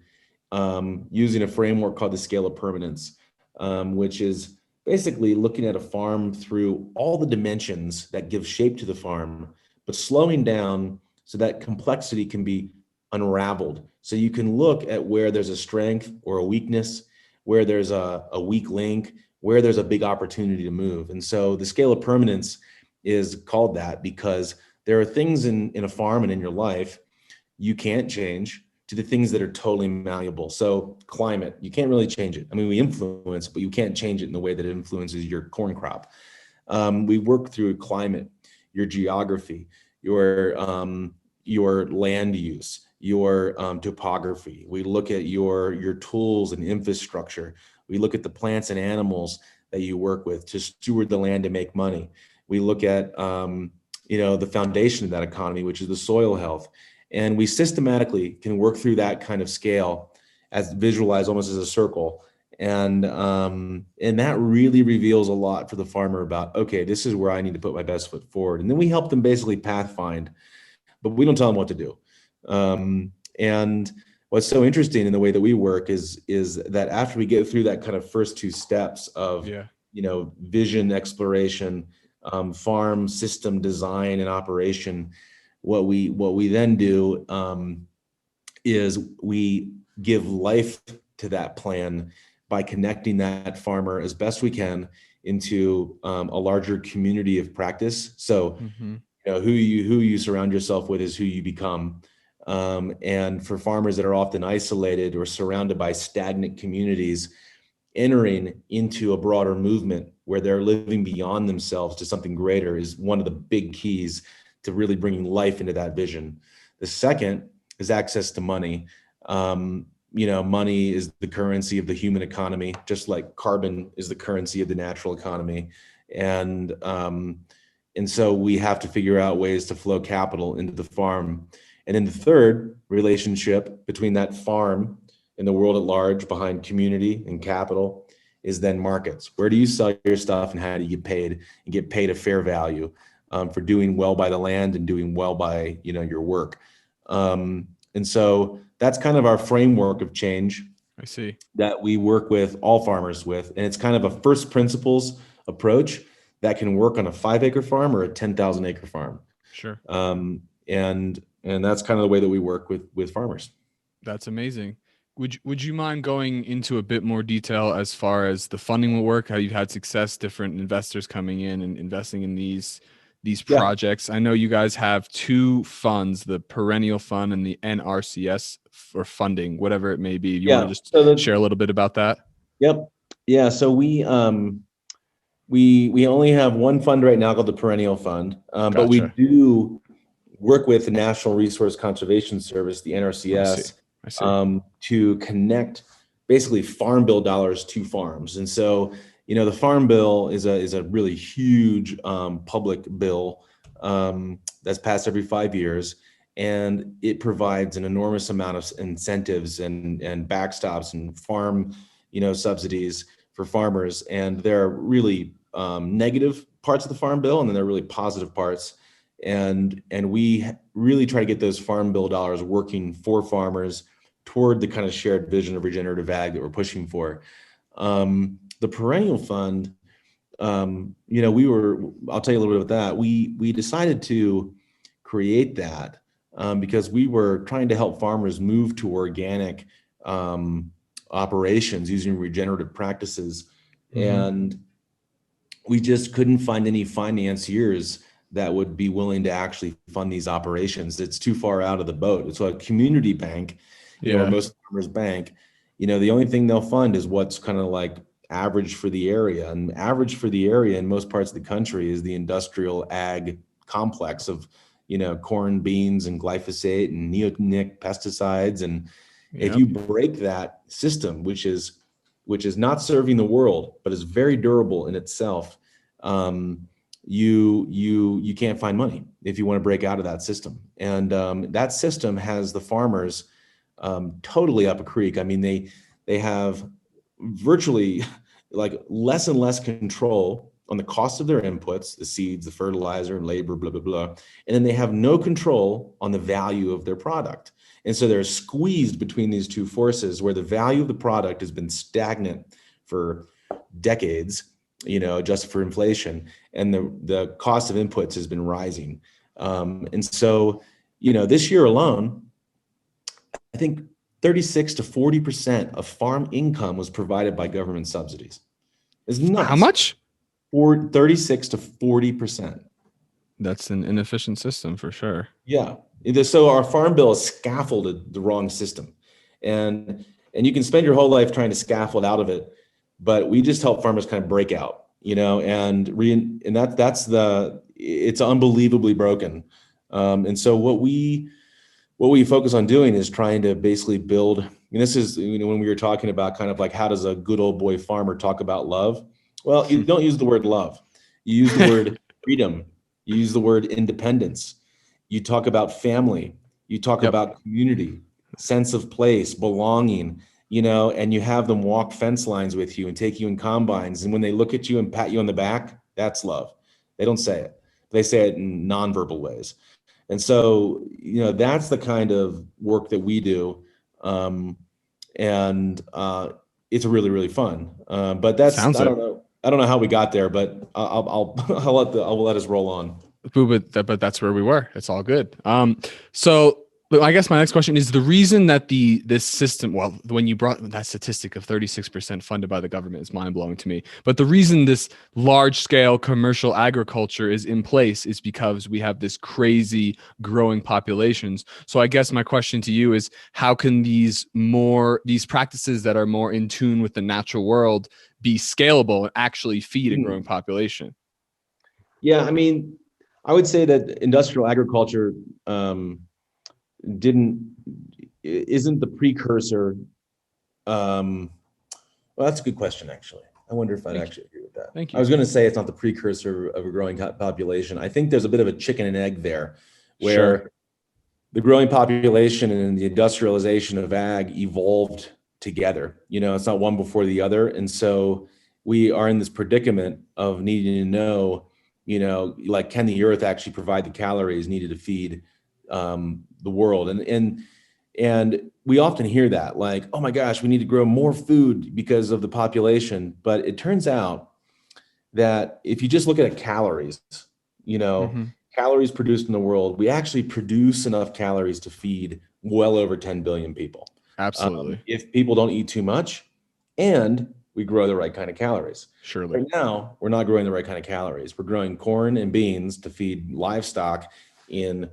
using a framework called the scale of permanence, which is basically looking at a farm through all the dimensions that give shape to the farm, but slowing down so that complexity can be unraveled. So you can look at where there's a strength or a weakness, where there's a weak link, where there's a big opportunity to move. And so the scale of permanence is called that because there are things in a farm and in your life you can't change, to the things that are totally malleable. So climate, you can't really change it. I mean, we influence, but you can't change it in the way that it influences your corn crop. We work through climate, your geography, your land use, your topography. We look at your tools and infrastructure. We look at the plants and animals that you work with to steward the land to make money. We look at the foundation of that economy, which is the soil health. And we systematically can work through that kind of scale as visualized almost as a circle. And that really reveals a lot for the farmer about, okay, this is where I need to put my best foot forward. And then we help them basically pathfind, but we don't tell them what to do. And what's so interesting in the way that we work is that after we get through that kind of first two steps of, Yeah. vision exploration, farm system design and operation, what we then do is we give life to that plan by connecting that farmer as best we can into a larger community of practice. So Mm-hmm. who you surround yourself with is who you become. And for farmers that are often isolated or surrounded by stagnant communities, entering into a broader movement where they're living beyond themselves to something greater is one of the big keys to really bringing life into that vision. The second is access to money. Money is the currency of the human economy, just like carbon is the currency of the natural economy. And so we have to figure out ways to flow capital into the farm. And then the third relationship between that farm and the world at large, behind community and capital, is then markets. Where do you sell your stuff and how do you get paid, and get paid a fair value for doing well by the land and doing well by your work. And so that's kind of our framework of change I see. that we work with all farmers with. And it's kind of a first principles approach that can work on a 5-acre farm or a 10,000 acre farm. Sure. And that's kind of the way that we work with farmers. That's amazing. Would you mind going into a bit more detail as far as the funding will work, how you've had success, different investors coming in and investing in these Yeah. projects? I know you guys have two funds, the Perennial Fund and the NRCS for funding, whatever it may be. You want to Yeah. just So share a little bit about that? yep. Yeah. So we only have one fund right now called the Perennial Fund, but we Gotcha. do work with the National Resource Conservation Service, the I see. NRCS, I see. to connect basically farm bill dollars to farms. And so, the farm bill is a really huge public bill that's passed every 5 years, and it provides an enormous amount of incentives and backstops and farm, subsidies for farmers. And there are really negative parts of the farm bill, and then there are really positive parts. And we really try to get those farm bill dollars working for farmers toward the kind of shared vision of regenerative ag that we're pushing for. The Perennial Fund, I'll tell you a little bit about that. We decided to create that because we were trying to help farmers move to organic operations using regenerative practices. Mm-hmm. And we just couldn't find any financiers that would be willing to actually fund these operations. It's too far out of the boat. So a community bank, or Yeah. most farmers bank, the only thing they'll fund is what's kind of like average for the area. And average for the area in most parts of the country is the industrial ag complex of, corn, beans, and glyphosate and neonic pesticides. And if Yep. you break that system, which is not serving the world, but is very durable in itself, you can't find money if you want to break out of that system. And that system has the farmers totally up a creek. I mean, they have virtually like less and less control on the cost of their inputs, the seeds, the fertilizer, and labor, blah blah blah, and then they have no control on the value of their product. And so they're squeezed between these two forces where the value of the product has been stagnant for decades, adjusted for inflation, and the cost of inputs has been rising. And so, this year alone, I think 36 to 40% of farm income was provided by government subsidies. It's How nuts. much? For 36 to 40%. That's an inefficient system for sure. Yeah. So our farm bill is scaffolded the wrong system. And you can spend your whole life trying to scaffold out of it, but we just help farmers kind of break out, and it's unbelievably broken. And so what we focus on doing is trying to basically build, and this is, when we were talking about kind of like how does a good old boy farmer talk about love? Well, you don't use the word love. You use the word freedom. You use the word independence. You talk about family. You talk Yep. about community, sense of place, belonging, and you have them walk fence lines with you and take you in combines. And when they look at you and pat you on the back, that's love. They don't say it. They say it in nonverbal ways. And so, that's the kind of work that we do. Um, and it's really, really fun. But Sounds I it. don't know. I don't know how we got there, but I'll let us roll on. But that's where we were. It's all good. So but I guess my next question is the reason that this system, well, when you brought that statistic of 36% funded by the government is mind blowing to me. But the reason this large scale commercial agriculture is in place is because we have this crazy growing populations. So I guess my question to you is how can these practices that are more in tune with the natural world be scalable and actually feed a growing Hmm. population? Yeah, I mean, I would say that industrial agriculture um, didn't isn't the precursor. Um, well, that's a good question, actually. I wonder if I'd Thank you. actually agree with that. Thank I you. was going to say it's not the precursor of a growing population. I think there's a bit of a chicken and egg there, Sure. where the growing population and the industrialization of ag evolved together. It's not one before the other. And so we are in this predicament of needing to know, like, can the earth actually provide the calories needed to feed the world? And we often hear that, like, oh my gosh, we need to grow more food because of the population. But it turns out that if you just look at calories, you know, Hmm. calories produced in the world, we actually produce enough calories to feed well over 10 billion people. Absolutely. If people don't eat too much and we grow the right kind of calories. Surely. Right now, we're not growing the right kind of calories. We're growing corn and beans to feed livestock in,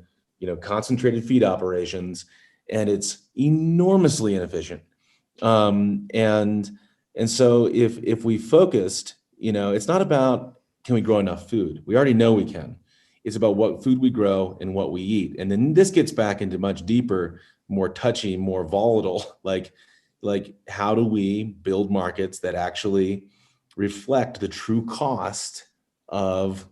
concentrated feed operations, and it's enormously inefficient. And so if we focused, it's not about can we grow enough food? We already know we can. It's about what food we grow and what we eat. And then this gets back into much deeper, more touchy, more volatile, like how do we build markets that actually reflect the true cost of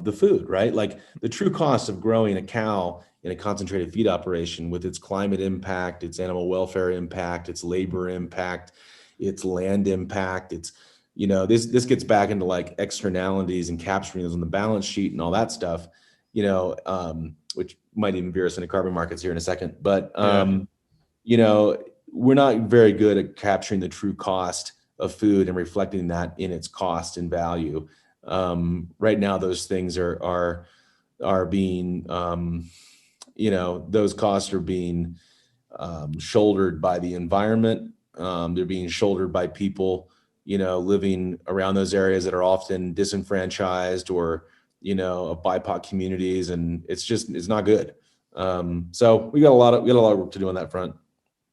the food, right? Like the true cost of growing a cow in a concentrated feed operation with its climate impact, its animal welfare impact, its labor impact, its land impact, its this gets back into like externalities and capturing those on the balance sheet and all that stuff, which might even veer us into carbon markets here in a second. But Yeah. you know, we're not very good at capturing the true cost of food and reflecting that in its cost and value. Right now, those things are being, those costs are being shouldered by the environment. They're being shouldered by people, living around those areas that are often disenfranchised or, of BIPOC communities. And it's not good. So we got a lot of work to do on that front.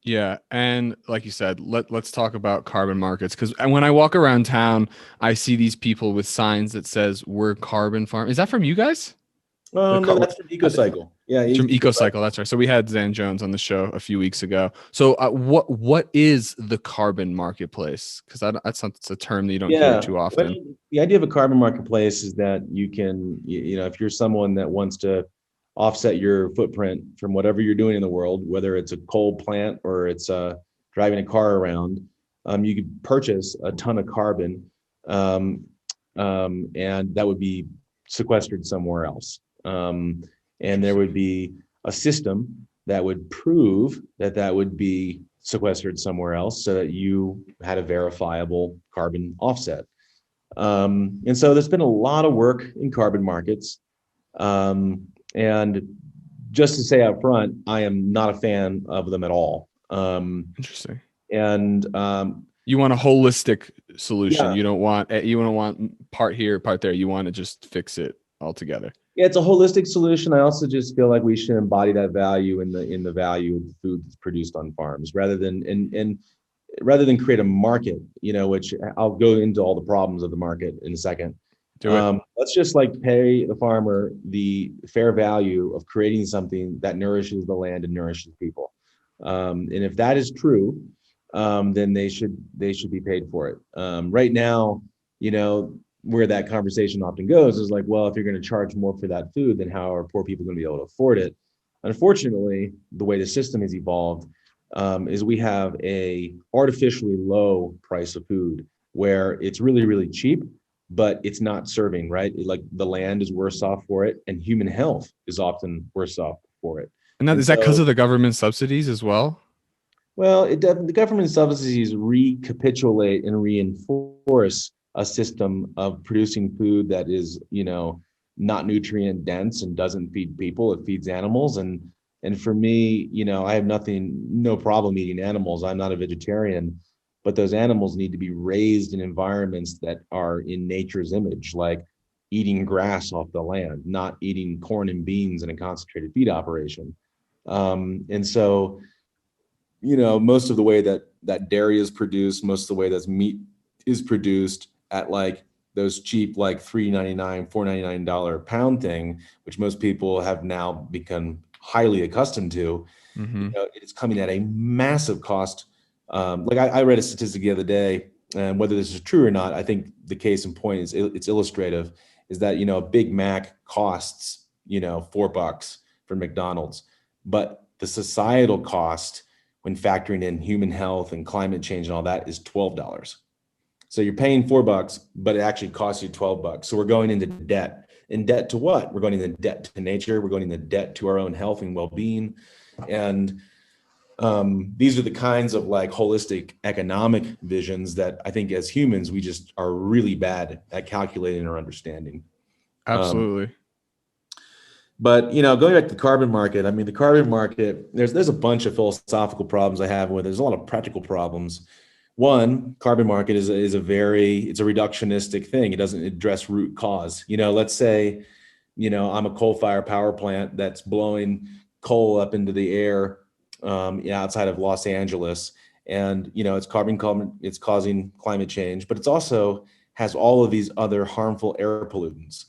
Yeah, and like you said, let's talk about carbon markets because when I walk around town, I see these people with signs that says "We're carbon farm." Is that from you guys? The No, car that's from I th- EcoCycle. Yeah, it's from EcoCycle. EcoCycle. That's right. So we had Zan Jones on the show a few weeks ago. So what is the carbon marketplace? Because that's a term that you don't hear Yeah. too Well, often. the idea of a carbon marketplace is that you can, if you're someone that wants to offset your footprint from whatever you're doing in the world, whether it's a coal plant or it's driving a car around, you could purchase a ton of carbon, um, and that would be sequestered somewhere else. And there would be a system that would prove that that would be sequestered somewhere else so that you had a verifiable carbon offset. And so there's been a lot of work in carbon markets. And just to say up front, I am not a fan of them at all. Interesting. And You want a holistic solution. yeah, You don't want part here, part there. You want to just fix it all together. yeah, it's a holistic solution. I also just feel like we should embody that value in the value of the food that's produced on farms, and rather than create a market, which I'll go into all the problems of the market in a second. Do it. Let's just like pay the farmer the fair value of creating something that nourishes the land and nourishes people. And if that is true, then they should be paid for it. Right now, where that conversation often goes is like, well, if you're going to charge more for that food, then how are poor people going to be able to afford it? Unfortunately, the way the system has evolved is we have a artificially low price of food where it's really, really cheap, but it's not serving, right? Like the land is worse off for it, and human health is often worse off for it. And And is that because so, of the government subsidies as well? well, the government subsidies recapitulate and reinforce a system of producing food that is, not nutrient dense and doesn't feed people. It feeds animals. And for me, I have no problem eating animals. I'm not a vegetarian, but those animals need to be raised in environments that are in nature's image, like eating grass off the land, not eating corn and beans in a concentrated feed operation. And so, most of the way that dairy is produced, most of the way that meat is produced at like those cheap like $3.99, $4.99 pound thing, which most people have now become highly accustomed to, Mm-hmm. it's coming at a massive cost. Like I read a statistic the other day, and whether this is true or not, I think the case in point is it's illustrative. Is that a Big Mac costs $4 for McDonald's, but the societal cost when factoring in human health and climate change and all that is $12. So you're paying $4, but it actually costs you $12. So we're going into debt. In debt to what? We're going into debt to nature. We're going into debt to our own health and well-being. And these are the kinds of like holistic economic visions that I think as humans we just are really bad at calculating or understanding. Um, Absolutely. but going back to the carbon market, I mean, the carbon market, there's a bunch of philosophical problems I have with it. There's a lot of practical problems. One, carbon market is it's a reductionistic thing. It doesn't address root cause. Let's say, I'm a coal-fired power plant that's blowing coal up into the air, outside of Los Angeles, and it's causing climate change, but it's also has all of these other harmful air pollutants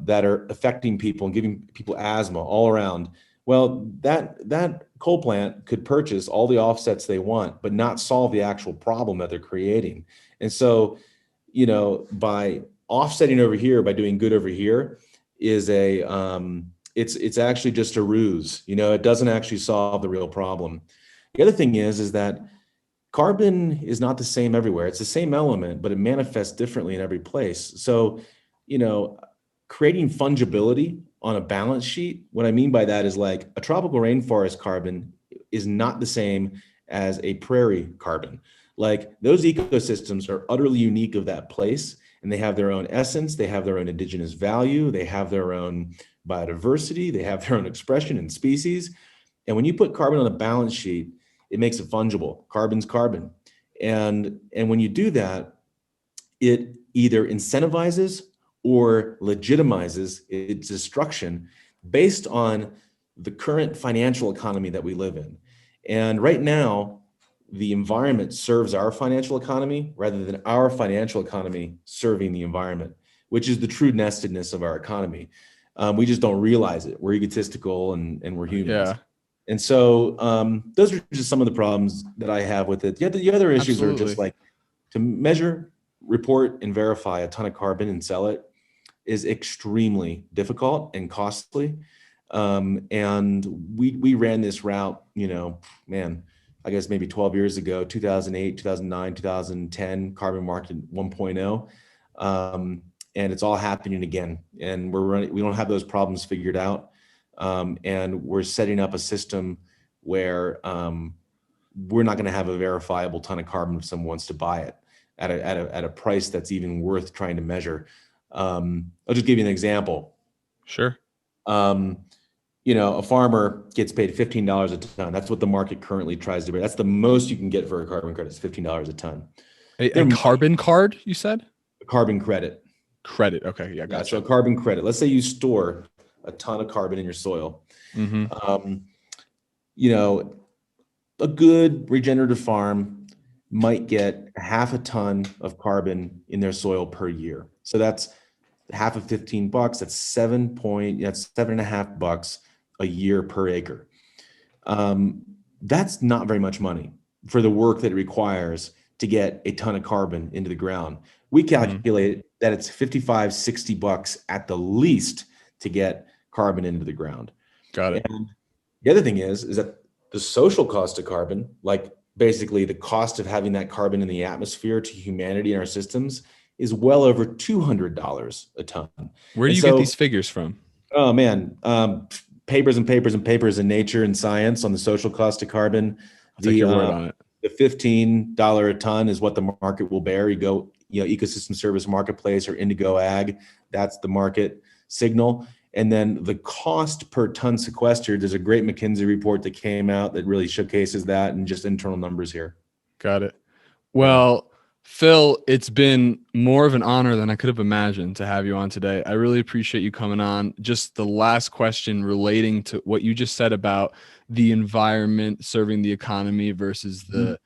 that are affecting people and giving people asthma all around. Well, that coal plant could purchase all the offsets they want, but not solve the actual problem that they're creating. And so, by offsetting over here, by doing good over here, is it's actually just a ruse. It doesn't actually solve the real problem. The other thing is that carbon is not the same everywhere. It's the same element, but it manifests differently in every place. So, you know, creating fungibility on a balance sheet, what I mean by that is like a tropical rainforest carbon is not the same as a prairie carbon. Like those ecosystems are utterly unique of that place, and they have their own essence, they have their own indigenous value, they have their own biodiversity, they have their own expression and species. And when you put carbon on a balance sheet, it makes it fungible. Carbon's carbon. And when you do that, it either incentivizes or legitimizes its destruction based on the current financial economy that we live in. And right now, the environment serves our financial economy rather than our financial economy serving the environment, which is the true nestedness of our economy. We just don't realize it. We're egotistical and we're humans. Yeah, And so those are just some of the problems that I have with it. The other issues are just absolutely. like to measure, report, and verify a ton of carbon and sell it is extremely difficult and costly. And we ran this route, man, I guess maybe 12 years ago, 2008, 2009, 2010, carbon market 1.0. And it's all happening again. And we don't have those problems figured out. And we're setting up a system where we're not going to have a verifiable ton of carbon if someone wants to buy it at a price that's even worth trying to measure. I'll just give you an example. Sure. Um, a farmer gets paid $15 a ton. That's what the market currently tries to bear. That's the most you can get for a carbon credit is $15 a ton. A They're carbon card, you said? a carbon credit. Credit. Okay. Yeah, Yeah, so a gotcha. carbon credit. Let's say you store a ton of carbon in your soil. Mm-hmm. Um, you know, a good regenerative farm might get half a ton of carbon in their soil per year. So that's half of $15. That's $7.5 a year per acre. That's not very much money for the work that it requires to get a ton of carbon into the ground. We Mm-hmm. calculate that it's $55-$60 at the least to get carbon into the ground. Got it. And the other thing is that the social cost of carbon, like basically the cost of having that carbon in the atmosphere to humanity and our systems, is well over $200 a ton. Where do And you get so, these figures from? oh man, papers and papers and papers in Nature and Science on the social cost of carbon. I'll take The your word uh, on it. the $15 a ton is what the market will bear. You go, Ecosystem Service Marketplace or Indigo Ag. That's the market signal. And then the cost per ton sequestered, there's a great McKinsey report that came out that really showcases that and just internal numbers here. Got it. Yeah. Well, Phil, it's been more of an honor than I could have imagined to have you on today. I really appreciate you coming on. Just the last question relating to what you just said about the environment serving the economy versus Mhm. the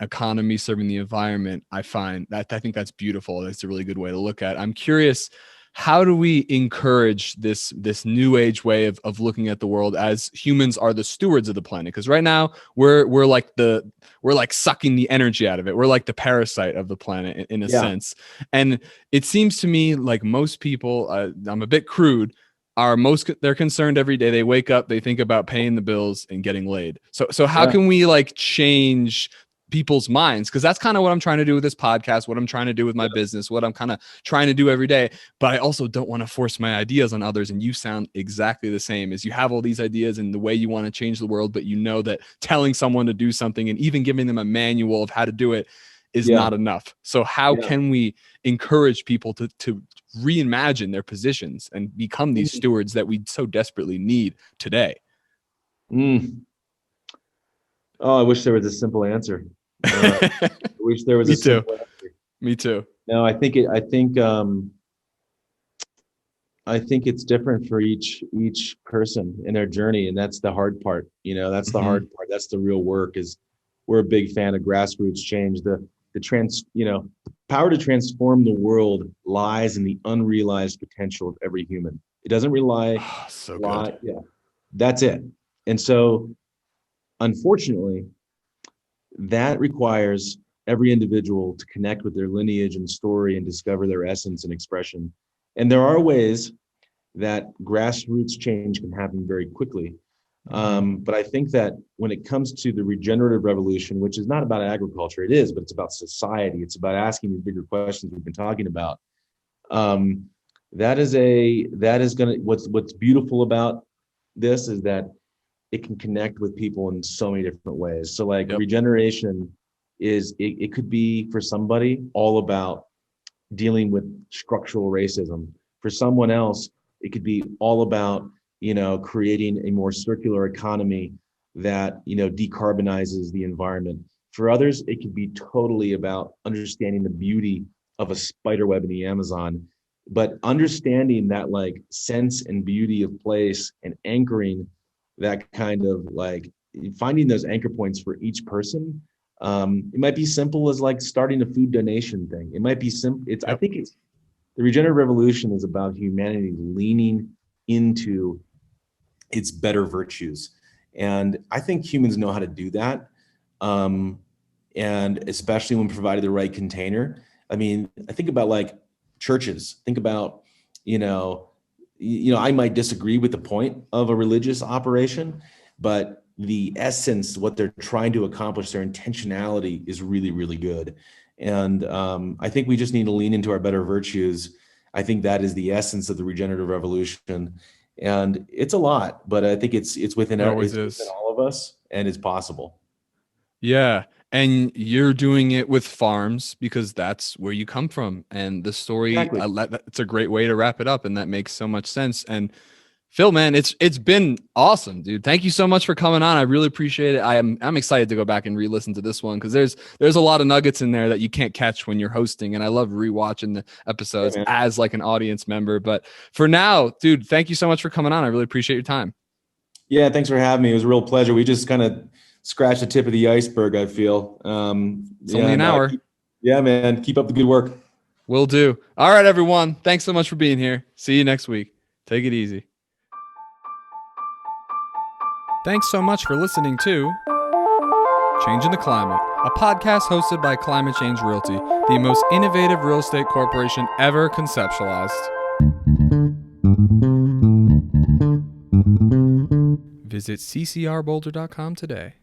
economy serving the environment. I think that's beautiful. That's a really good way to look at it. I'm curious, how do we encourage this new age way of looking at the world as humans are the stewards of the planet? Because right now we're like sucking the energy out of it. We're like the parasite of the planet in a Yeah. sense. And it seems to me like most people, I'm a bit crude, they're concerned every day. They wake up, they think about paying the bills and getting laid. So how Yeah. can we like change people's minds? Because that's kind of what I'm trying to do with this podcast, what I'm trying to do with my business, what I'm kind of trying to do every day. But I also don't want to force my ideas on others. And you sound exactly the same. As you have all these ideas and the way you want to change the world, but you know that telling someone to do something and even giving them a manual of how to do it is Yeah. not enough. So how Yeah. can we encourage people to reimagine their positions and become these Mm. stewards that we so desperately need today? Mm. Oh, I wish there was a simple answer. I wish there was Me a too. simple answer. Me too. No, I think it's different for each person in their journey, and that's the hard part. That's the Mm-hmm. hard part. That's the real work. Is we're a big fan of grassroots change. The power to transform the world lies in the unrealized potential of every human. It doesn't Oh, so good. lie. Yeah, that's it. And so, unfortunately, that requires every individual to connect with their lineage and story and discover their essence and expression. And there are ways that grassroots change can happen very quickly. Mm-hmm. But I think that when it comes to the regenerative revolution, which is not about agriculture, it is, but it's about society. It's about asking the bigger questions we've been talking about. Um, that is going to what's beautiful about this is that it can connect with people in so many different ways. So like Yep. regeneration it could be for somebody all about dealing with structural racism. For someone else, it could be all about, creating a more circular economy that, decarbonizes the environment. For others, it could be totally about understanding the beauty of a spider web in the Amazon, but understanding that like sense and beauty of place and anchoring that kind of like finding those anchor points for each person. It might be simple as like starting a food donation thing. It might be simple. I Yep. think it's the regenerative revolution is about humanity leaning into its better virtues. And I think humans know how to do that. Um, and especially when provided the right container. I mean, I think about like churches, think about, I might disagree with the point of a religious operation, but the essence, what they're trying to accomplish, their intentionality is really, really good. And I think we just need to lean into our better virtues. I think that is the essence of the regenerative revolution. And it's a lot, but I think it's within It always it's within is. all of us, and it's possible. Yeah. And you're doing it with farms because that's where you come from. And the story, Exactly. it's a great way to wrap it up. And that makes so much sense. And Phil, man, it's been awesome, dude. Thank you so much for coming on. I really appreciate it. I'm excited to go back and re-listen to this one because there's a lot of nuggets in there that you can't catch when you're hosting. And I love rewatching the Yeah, episodes man. as like an audience member. But for now, dude, thank you so much for coming on. I really appreciate your time. Yeah, thanks for having me. It was a real pleasure. We just kind of scratched the tip of the iceberg, I feel. It's only an hour. Yeah, man, keep up the good work. Will do. All right, everyone. Thanks so much for being here. See you next week. Take it easy. Thanks so much for listening to Changing the Climate, a podcast hosted by Climate Change Realty, the most innovative real estate corporation ever conceptualized. Visit ccrboulder.com today.